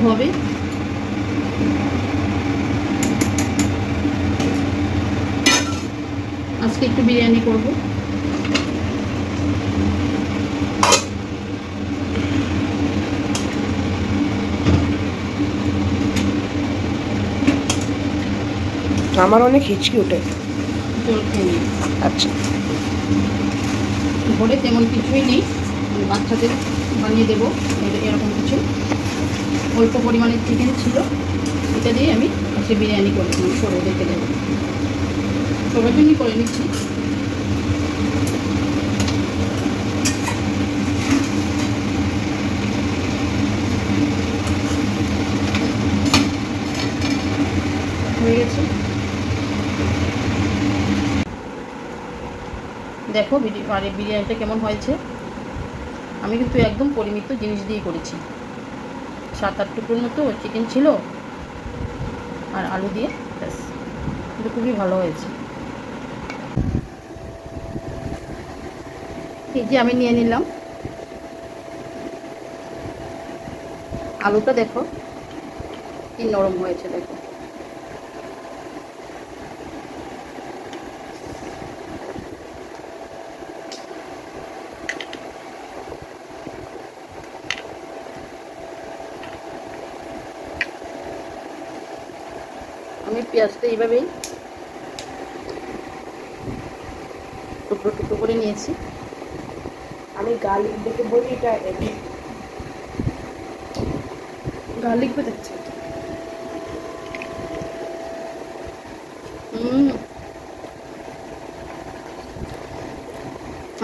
হবে। আজকে একটু বিরিয়ানি করব। আমার অনেক হিচকি ওঠে। জল খেয়ে নিই। আচ্ছা, ঘরে তেমন কিছুই নেই, বাচ্চাদের বানিয়ে দেবো এরকম কিছু। অল্প পরিমাণে চিকেন ছিল, এটা দিয়ে আমি আজকে বিরিয়ানি করে সরে রেখে দেবো। সবার জন্যই করে নিচ্ছি। হয়ে গেছে। দেখো বিরিয়ানিটা কেমন হয়েছে। আমি কিন্তু একদম পরিমিত জিনিস দিয়ে করেছি। 7-8 টুকরোর মতো চিকেন ছিল আর আলু দিয়ে, ব্যাস। কিন্তু খুবই ভালো হয়েছে। এই যে আমি নিয়ে নিলাম আলুটা, দেখো কি নরম হয়েছে। দেখো আমি পেঁয়াজটা এইভাবেই টুকরো টুকরো করে নিয়েছি। আমি গার্লিক দেখে বলি এটা গার্লিক বোঝাচ্ছে।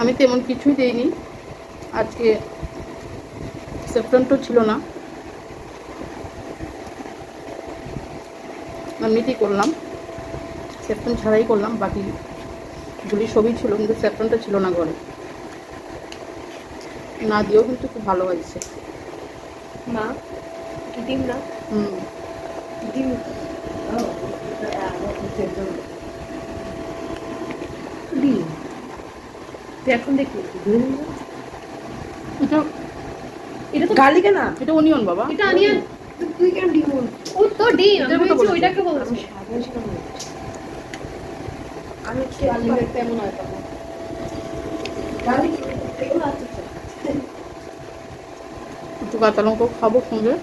আমি তেমন কিছুই দিইনি আজকে, সেফরনটা ছিল না, এমনিতেই করলাম, সেফরন ছাড়াই করলাম। বাকিগুলি সবই ছিল, কিন্তু সেফরনটা ছিল না ঘরে। না দিয়েও কিন্তু খুব ভালো হয়েছে। মা ডিম না? ডিম ডিম এখন দেখি। এটা তো গার্লিক না, এটা অনিয়ন বাবা। এটা অনিয়ন। তুই কেন ডিম? ও তো ডিম, আমি বলছি ওইটাকে বলছি। আমি গার্লিক দেখতে এমন হয় তখন। গার্লিক এগুলো আছে। একটু কাঁচা লঙ্কা খাবো সঙ্গে।